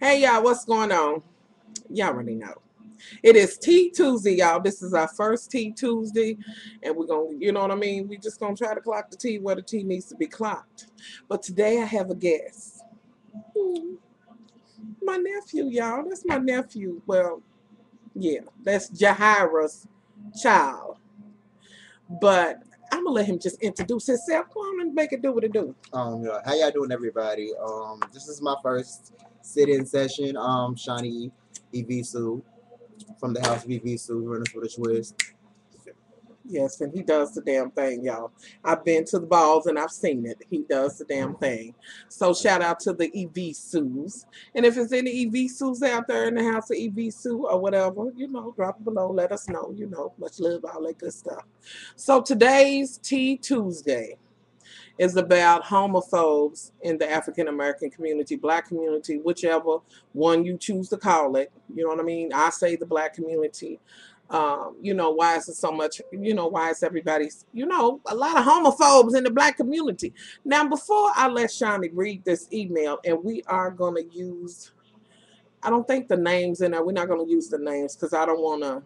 Hey y'all, what's going on? Y'all already know. It is Tea Tuesday, y'all. This is our first Tea Tuesday, and we're gonna, you know what I mean? We just gonna try to clock the tea where the tea needs to be clocked. But today I have a guest. Hmm, My nephew, y'all. That's my nephew. Well, yeah, that's Jahira's child. But I'm gonna let him just introduce himself. Go on and make it do what it do. Yeah, how y'all doing, everybody? This is my first sit-in session. Shawnee Evisu from the House of Evisu, running for the twist. Yes, and he does the damn thing, y'all. I've been to the balls and I've seen it. He does the damn thing. So shout out to the EV Sues. And if there's any EV Sues out there in the house of EV Sue or whatever, drop it below. Let us know, much love, all that good stuff. So today's Tea Tuesday is about homophobes in the African American community, black community, whichever one you choose to call it. You know what I mean? I say the black community. Why is it so much, why is everybody's, a lot of homophobes in the black community. Now, before I let Shawnee read this email, and we are going to use, I don't think the names in there, we're not going to use the names because I don't want to,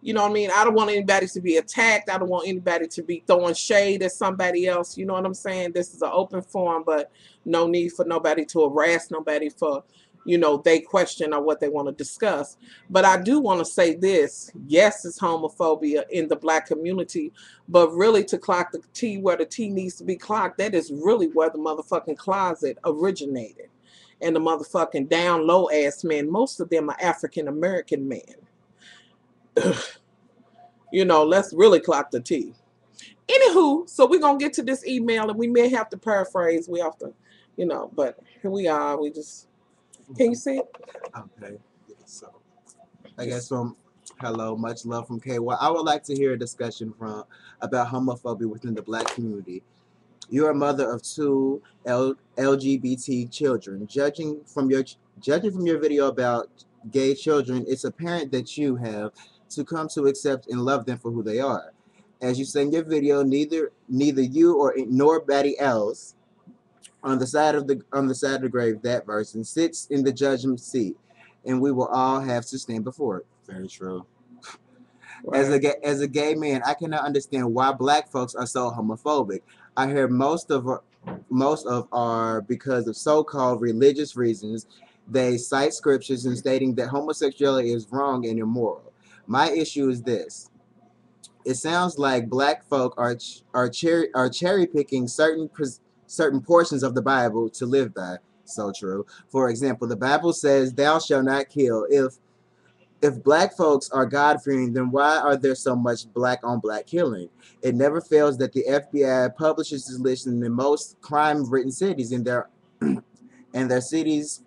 you know what I mean? I don't want anybody to be attacked. I don't want anybody to be throwing shade at somebody else. You know what I'm saying? This is an open forum, but no need for nobody to harass nobody for, they question or what they want to discuss. But I do want to say this. Yes, it's homophobia in the black community, but really to clock the T where the T needs to be clocked, that is really where the motherfucking closet originated. And the motherfucking down low ass men, most of them are African American men. Let's really clock the T. Anywho, so we're gonna get to this email and we may have to paraphrase. We have to, but here we are. We just can you see it? Okay, so I guess hello, much love from K. Well, I would like to hear a discussion about homophobia within the black community. You're a mother of two LGBT children. Judging from your video about gay children, it's apparent that you have to come to accept and love them for who they are. As you say in your video, neither you or nobody else on the side of the grave, that person sits in the judgment seat, and we will all have to stand before it. Very true. As a gay man, I cannot understand why black folks are so homophobic. I hear most of are because of so-called religious reasons. They cite scriptures and stating that homosexuality is wrong and immoral. My issue is this: it sounds like black folk are cherry picking certain portions of the Bible to live by. So true. For example, the Bible says, "Thou shalt not kill." If black folks are God-fearing, then why are there so much black on black killing? It never fails that the FBI publishes this list in the most crime-ridden cities in their and their cities.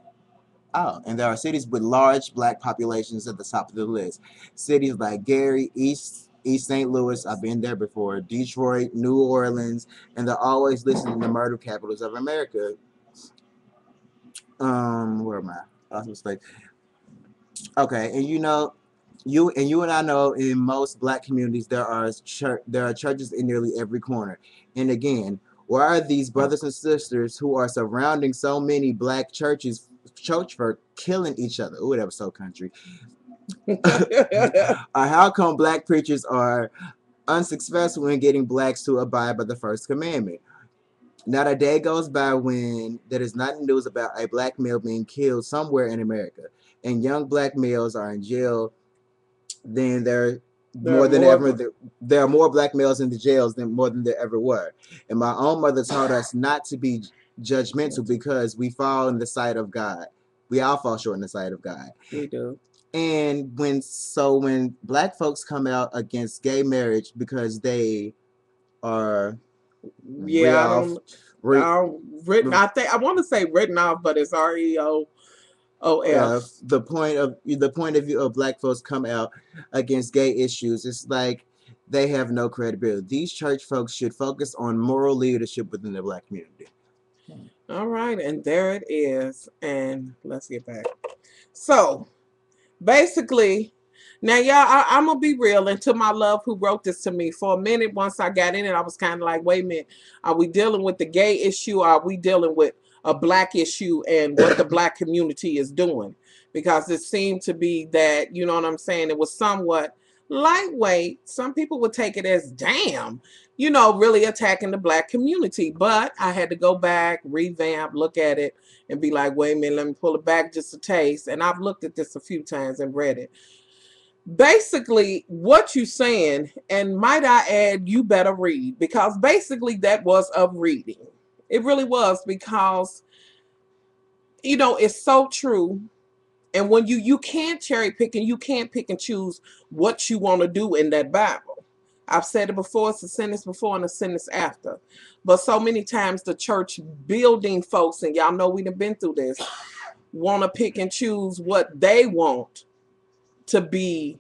Oh, and there are cities with large black populations at the top of the list. Cities like Gary, East St. Louis, I've been there before, Detroit, New Orleans, and they're always listed in the murder capitals of America. Where am I? I was supposed to say. Okay, and you and I know in most black communities there are churches in nearly every corner. And again, why are these brothers and sisters who are surrounding so many black church for killing each other? Ooh, that was so country. Or how come black preachers are unsuccessful in getting blacks to abide by the first commandment? Not a day goes by when there is not news about a black male being killed somewhere in America, and young black males are in jail. Then there There are more than ever. more. There are more black males in the jails than more than there ever were. And my own mother taught us not to be judgmental because we fall in the sight of God. We all fall short in the sight of God. We do. And when black folks come out against gay marriage because they are Yeah, I real, don't. re, Written. I think I want to say written off, but it's REOOF. the point of view of black folks come out against gay issues, it's like they have no credibility. These church folks should focus on moral leadership within the black community. All right, and there it is. And let's get back. So basically, now, y'all, I'm gonna be real. And to my love, who wrote this to me, for a minute, once I got in it, I was kind of like, wait a minute, are we dealing with the gay issue? Or are we dealing with a black issue and what the black community is doing, because it seemed to be that, you know what I'm saying, it was somewhat lightweight. Some people would take it as, damn, you know, really attacking the black community. But I had to go back, revamp, look at it, and be like, wait a minute, let me pull it back just a taste. And I've looked at this a few times and read it. Basically, what you saying, and might I add, you better read, because basically that was of reading. It really was, because, you know, it's so true. And when you can't cherry pick, and you can't pick and choose what you want to do in that Bible. I've said it before, it's a sentence before and a sentence after. But so many times the church building folks, and y'all know we've been through this, want to pick and choose what they want to be,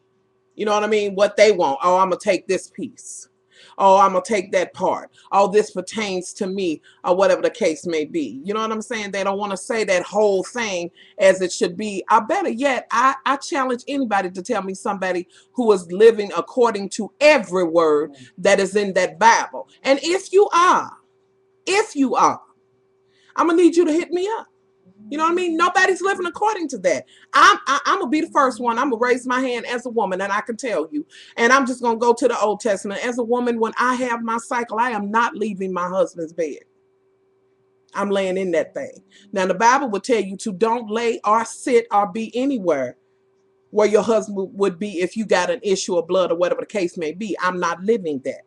you know what I mean? What they want. Oh, I'm going to take this piece. Oh, I'm going to take that part. Oh, this pertains to me, or whatever the case may be. You know what I'm saying? They don't want to say that whole thing as it should be. I better yet, I challenge anybody to tell me somebody who is living according to every word that is in that Bible. And if you are, I'm going to need you to hit me up. You know what I mean? Nobody's living according to that. I'm going to be the first one. I'm going to raise my hand as a woman, and I can tell you. And I'm just going to go to the Old Testament. As a woman, when I have my cycle, I am not leaving my husband's bed. I'm laying in that thing. Now, the Bible would tell you to don't lay or sit or be anywhere where your husband would be if you got an issue of blood or whatever the case may be. I'm not living that.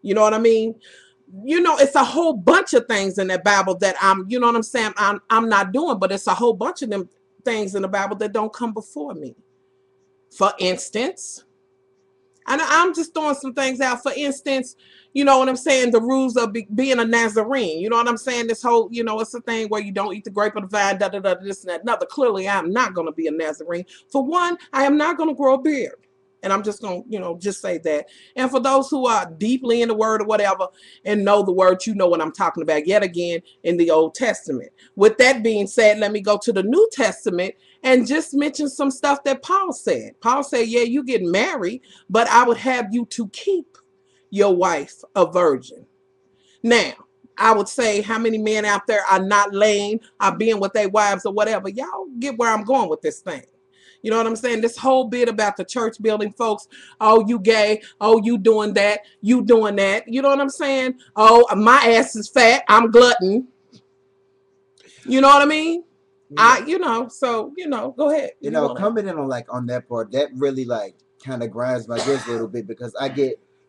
You know what I mean? You know, it's a whole bunch of things in that Bible that you know what I'm saying, I'm not doing, but it's a whole bunch of them things in the Bible that don't come before me. For instance, and I'm just throwing some things out. For instance, you know what I'm saying, the rules of being a Nazarene. You know what I'm saying? This whole, you know, it's a thing where you don't eat the grape of the vine, da da da, this and that, another. Clearly, I'm not going to be a Nazarene. For one, I am not going to grow a beard. And I'm just going to, you know, just say that. And for those who are deeply in the word or whatever and know the word, you know what I'm talking about yet again in the Old Testament. With that being said, let me go to the New Testament and just mention some stuff that Paul said. Paul said, yeah, you get married, but I would have you to keep your wife a virgin. Now, I would say, how many men out there are not laying, are being with their wives or whatever? Y'all get where I'm going with this thing. You know what I'm saying? This whole bit about the church building folks, oh, you gay, oh, you doing that, you doing that. You know what I'm saying? Oh, my ass is fat, I'm glutton. You know what I mean? Yeah. You know, so, you know, go ahead. You know, coming in on on that part, that really kind of grinds my gears a little bit, because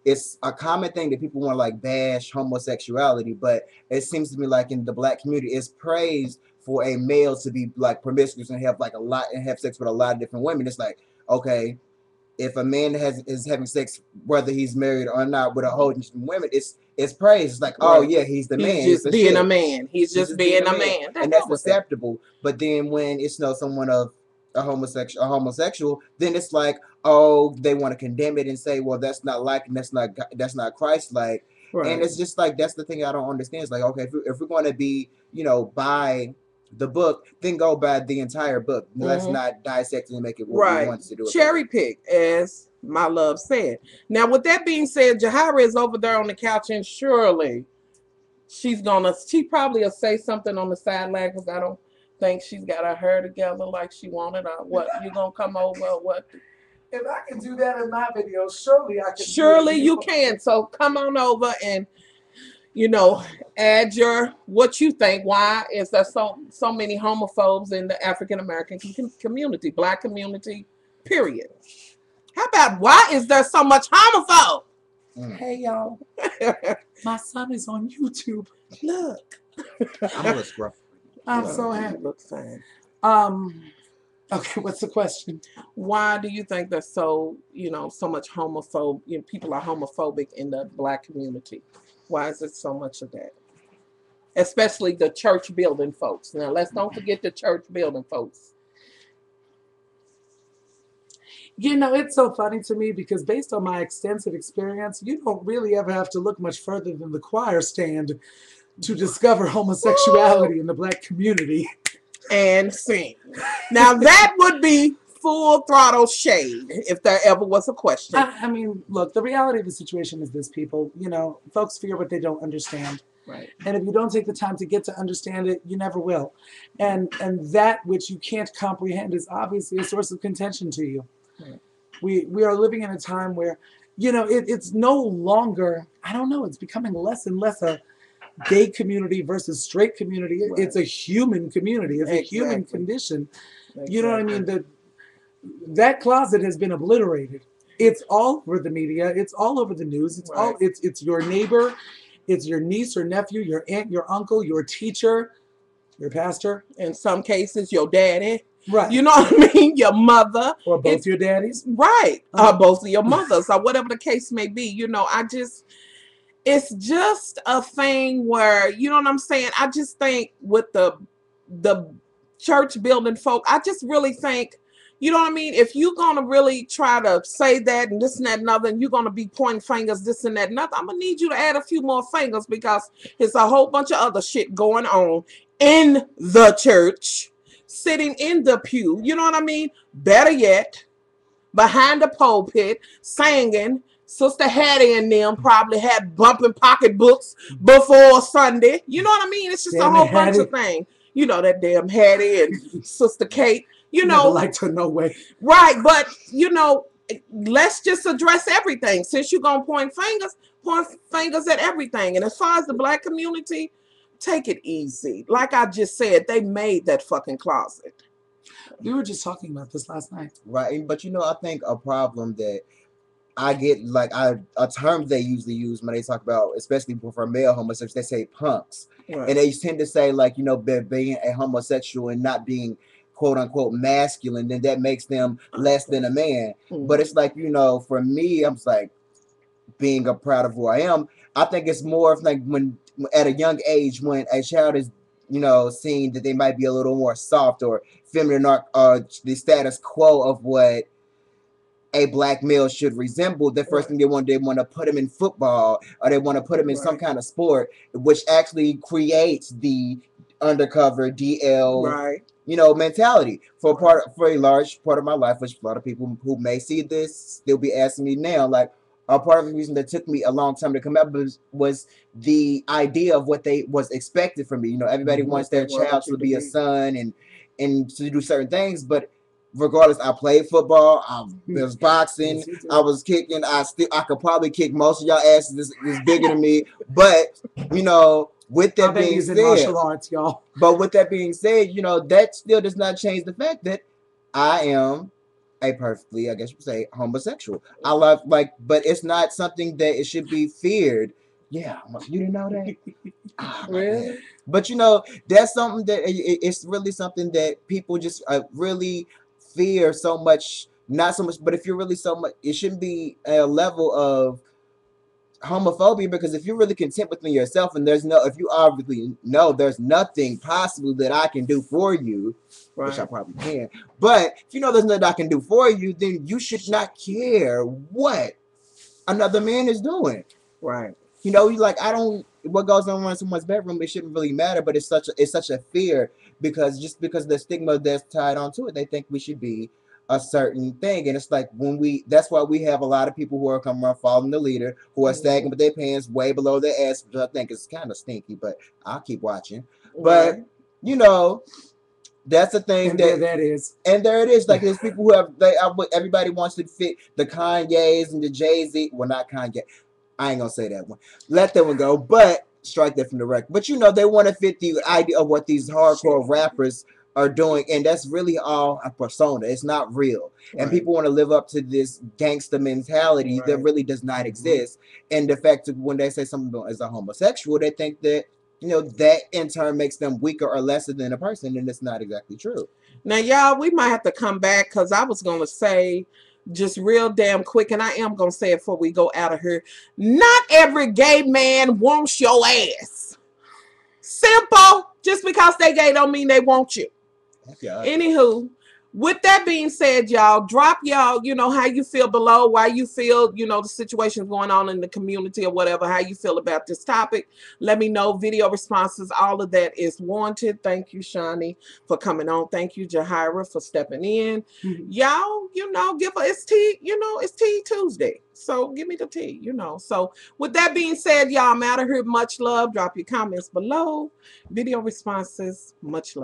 it's a common thing that people want to bash homosexuality, but it seems to me like in the black community, it's praised for a male to be promiscuous and have a lot and have sex with a lot of different women. It's like, okay, if a man is having sex, whether he's married or not, with a whole bunch of women, it's praised. It's like, oh yeah, he's the man. He's just being a man. He's just being a man. And that's acceptable. But then when it's someone of a homosexual, then it's like, oh, they want to condemn it and say, well, that's not like, and that's not Christ-like. Right. And it's just that's the thing I don't understand. It's like, okay, if we're going to be, by the book, then go by the entire book. Let's not dissect and make it what we want to do. Cherry pick, as my love said. Now, with that being said, Jahira is over there on the couch, and surely she probably will say something on the sideline, because I don't think she's got her hair together like she wanted. Or what? You gonna come over or what? If I can do that in my video, surely I can. Surely you can. So come on over and, add what you think. Why is there so many homophobes in the African American community, black community, period? How about why is there so much homophobe? Hey y'all, my son is on YouTube. Look, I'm a little scruffy. I'm so happy. Look fine. Okay, what's the question? Why do you think there's so much homophobe? People are homophobic in the black community. Why is it so much of that? Especially the church building folks. Now, let's don't forget the church building folks. It's so funny to me, because based on my extensive experience, you don't really ever have to look much further than the choir stand to discover homosexuality in the black community. And sing. Now, that would be full throttle shade if there ever was a question. I mean, look, the reality of the situation is this, people. Folks fear what they don't understand. Right. And if you don't take the time to get to understand it, you never will. And that which you can't comprehend is obviously a source of contention to you. Right. We are living in a time where, you know, it's no longer, I don't know, it's becoming less and less a gay community versus straight community. Right. It's a human community. It's a human condition. You know what I mean? That closet has been obliterated. It's all over the media. It's all over the news. It's all it's your neighbor, it's your niece or nephew, your aunt, your uncle, your teacher, your pastor. In some cases, your daddy. Right. You know what I mean? Your mother. Or both your daddies. Right. Both of your mothers, or whatever the case may be. You know, it's just a thing where, you know what I'm saying? I just think with the church building folk, I just really think, you know what I mean? If you're going to really try to say that and this and that and other, and you're going to be pointing fingers, this and that and other, I'm going to need you to add a few more fingers, because there's a whole bunch of other shit going on in the church, sitting in the pew, you know what I mean? Better yet, behind the pulpit, singing. Sister Hattie and them probably had bumping pocketbooks before Sunday. You know what I mean? It's just a whole bunch of things. You know, that damn Hattie and Sister Kate. You know, never liked her no way. Right, but you know, let's just address everything. Since you're gonna point fingers at everything. And as far as the black community, take it easy. Like I just said, they made that fucking closet. We were just talking about this last night. Right, but you know, I think a problem that I get, like, a term they usually use when they talk about, especially for male homosexuals, they say punks. Right. And they tend to say, like, you know, being a homosexual and not being quote unquote masculine, then that makes them less than a man. Mm-hmm. But it's like, you know, for me, I'm just like, being proud of who I am, I think it's more of like when at a young age, when a child is, you know, seeing that they might be a little more soft or feminine, or the status quo of what a black male should resemble, the first thing they want to put him in football, or they want to put him in some kind of sport, which actually creates the undercover DL, you know, mentality. For a large part of my life, which a lot of people who may see this, they'll be asking me now, like, a part of the reason that took me a long time to come up was the idea of what they was expected from me. You know, everybody wants their child to be a son and to do certain things, but regardless, I played football, I was boxing, I was kicking, I could probably kick most of y'all asses is bigger than me. But, you know, with that being said, martial arts, y'all. But with that being said, you know, that still does not change the fact that I am a perfectly, I guess you could say, homosexual. I love, like, but it's not something that it should be feared. Yeah, you didn't know that? Really? But, you know, that's something that it's really something that people just really fear so much. Not so much, but if you're really so much, it shouldn't be a level of homophobia, because if you're really content within yourself, and if you obviously know there's nothing possible that I can do for you, which I probably can, but if you know there's nothing I can do for you, then you should not care what another man is doing. Right. You know, you like, what goes on in someone's bedroom, it shouldn't really matter, but it's such a fear, because the stigma that's tied onto it, they think we should be a certain thing. And it's like, that's why we have a lot of people who are coming around following the leader, who are sagging with their pants way below their ass, which I think is kind of stinky, but I'll keep watching. But, you know, that's the thing. And there that is. And there it is. Like, there's people who everybody wants to fit the Kanyes and the Jay-Z. Well, not Kanye. I ain't gonna say that one. Let that one go. But strike that from the record. But, you know, they want to fit the idea of what these hardcore rappers are doing, and that's really all a persona. It's not real. And people want to live up to this gangster mentality that really does not exist. And the fact that when they say someone is a homosexual, they think that, you know, that in turn makes them weaker or lesser than a person, and it's not exactly true. Now, y'all, we might have to come back, because I was going to say just real damn quick, and I am going to say it before we go out of here. Not every gay man wants your ass. Simple. Just because they gay don't mean they want you. Okay. Anywho, with that being said, y'all, drop y'all, how you feel below, why you feel, the situation going on in the community or whatever, how you feel about this topic. Let me know. Video responses, all of that is warranted. Thank you, Shani, for coming on. Thank you, Jahira, for stepping in. Y'all, give us, it's tea, it's Tea Tuesday. So give me the tea, So with that being said, y'all, I'm out of here. Much love. Drop your comments below. Video responses, much love.